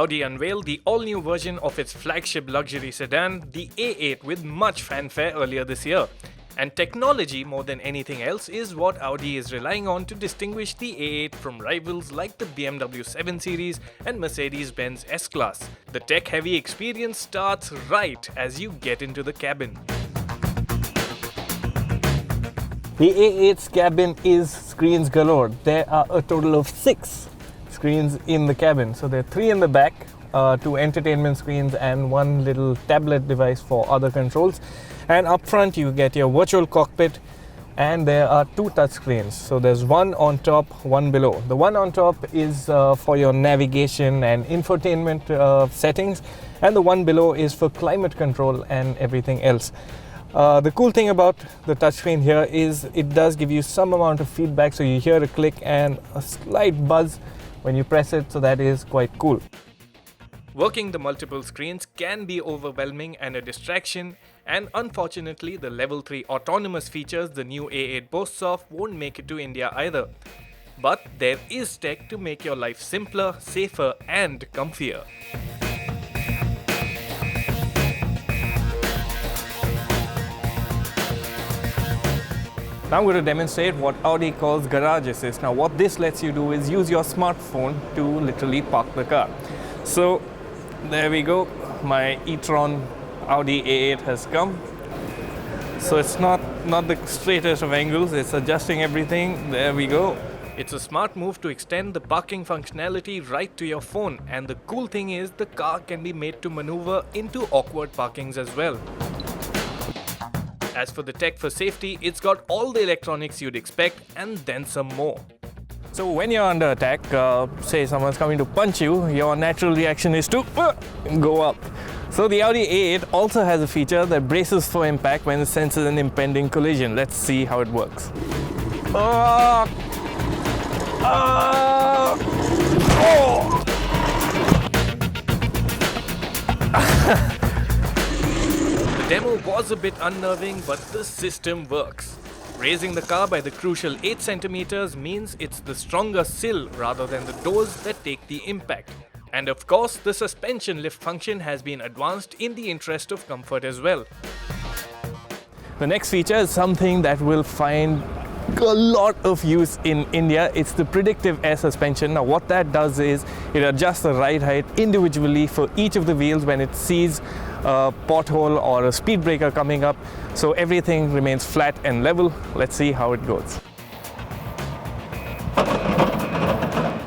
Audi unveiled the all-new version of its flagship luxury sedan, the A8, with much fanfare earlier this year. And technology, more than anything else, is what Audi is relying on to distinguish the A8 from rivals like the BMW 7 Series and Mercedes-Benz S-Class. The tech-heavy experience starts right as you get into the cabin. The A8's cabin is screens galore. There are a total of 6 screens in the cabin. So there are 3 in the back, 2 entertainment screens and 1 little tablet device for other controls. And up front you get your virtual cockpit, and there are 2 touch screens. So there's one on top, one below. The one on top is for your navigation and infotainment settings, and the one below is for climate control and everything else. The cool thing about the touchscreen here is it does give you some amount of feedback, so you hear a click and a slight buzz when you press it, so that is quite cool. Working the multiple screens can be overwhelming and a distraction, and unfortunately the level 3 autonomous features the new A8 boasts of won't make it to India either. But there is tech to make your life simpler, safer and comfier. Now I'm going to demonstrate what Audi calls Garage Assist. Now what this lets you do is use your smartphone to literally park the car. So there we go, my e-tron Audi A8 has come. So it's not the straightest of angles, it's adjusting everything. There we go. It's a smart move to extend the parking functionality right to your phone, and the cool thing is the car can be made to maneuver into awkward parkings as well. As for the tech for safety, it's got all the electronics you'd expect and then some more. So when you're under attack, say someone's coming to punch you, your natural reaction is to go up. So the Audi A8 also has a feature that braces for impact when it senses an impending collision. Let's see how it works. Oh! The demo was a bit unnerving, but the system works. Raising the car by the crucial 8 cm means it's the stronger sill rather than the doors that take the impact. And of course, the suspension lift function has been advanced in the interest of comfort as well. The next feature is something that will find a lot of use in India. It's the predictive air suspension. Now what that does is it adjusts the ride height individually for each of the wheels when it sees a pothole or a speed breaker coming up, so everything remains flat and level. Let's see how it goes.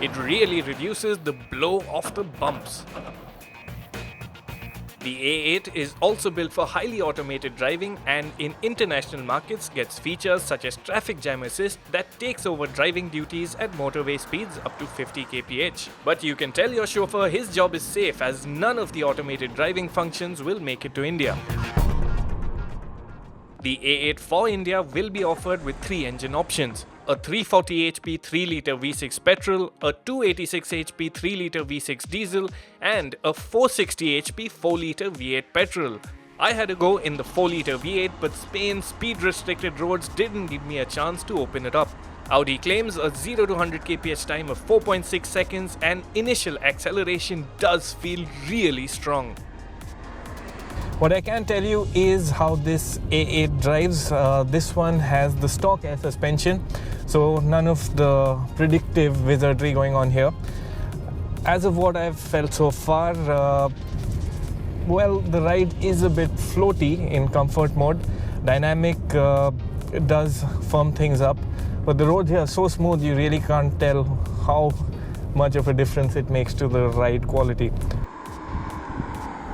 It really reduces the blow off the bumps. The A8 is also built for highly automated driving, and in international markets gets features such as traffic jam assist that takes over driving duties at motorway speeds up to 50 kph. But you can tell your chauffeur his job is safe, as none of the automated driving functions will make it to India. The A8 for India will be offered with 3 engine options: a 340 HP 3-litre V6 petrol, a 286 HP 3-litre V6 diesel, and a 460 HP 4-litre V8 petrol. I had a go in the 4-litre V8, but Spain's speed-restricted roads didn't give me a chance to open it up. Audi claims a 0 to 100 kph time of 4.6 seconds, and initial acceleration does feel really strong. What I can tell you is how this A8 drives. This one has the stock air suspension, so none of the predictive wizardry going on here. As of what I've felt so far, well, the ride is a bit floaty in comfort mode. Dynamic does firm things up, but the roads here are so smooth you really can't tell how much of a difference it makes to the ride quality.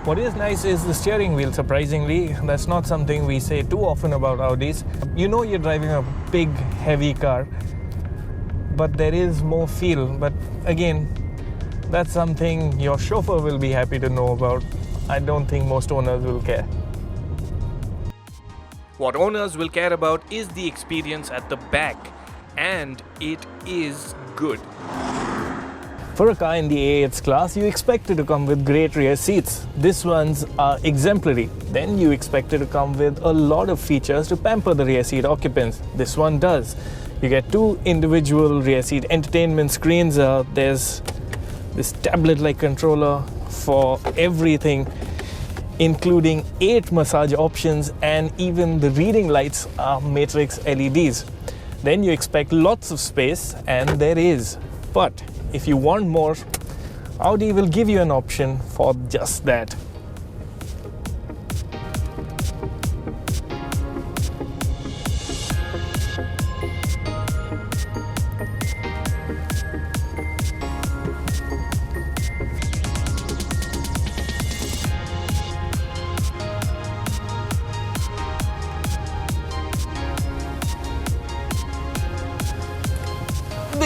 What is nice is the steering wheel, surprisingly. That's not something we say too often about Audis. You know you're driving a big, heavy car, but there is more feel. But again, that's something your chauffeur will be happy to know about. I don't think most owners will care. What owners will care about is the experience at the back, and it is good. For a car in the A8's class, you expect it to come with great rear seats. These ones are exemplary. Then you expect it to come with a lot of features to pamper the rear seat occupants. This one does. You get 2 individual rear seat entertainment screens. There's this tablet-like controller for everything, including 8 massage options, and even the reading lights are matrix LEDs. Then you expect lots of space, and there is. But if you want more, Audi will give you an option for just that.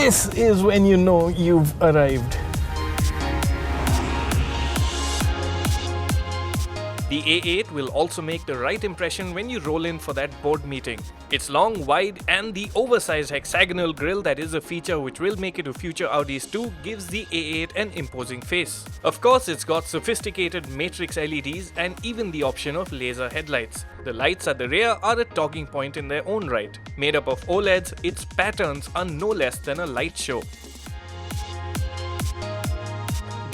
This is when you know you've arrived. The A8 will also make the right impression when you roll in for that board meeting. Its long, wide and the oversized hexagonal grille that is a feature which will make it a future Audis too gives the A8 an imposing face. Of course, it's got sophisticated matrix LEDs and even the option of laser headlights. The lights at the rear are a talking point in their own right. Made up of OLEDs, its patterns are no less than a light show.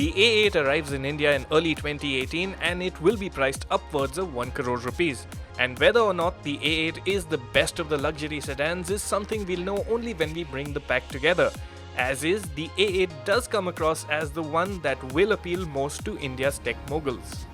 The A8 arrives in India in early 2018 and it will be priced upwards of 1 crore rupees. And whether or not the A8 is the best of the luxury sedans is something we'll know only when we bring the pack together. As is, the A8 does come across as the one that will appeal most to India's tech moguls.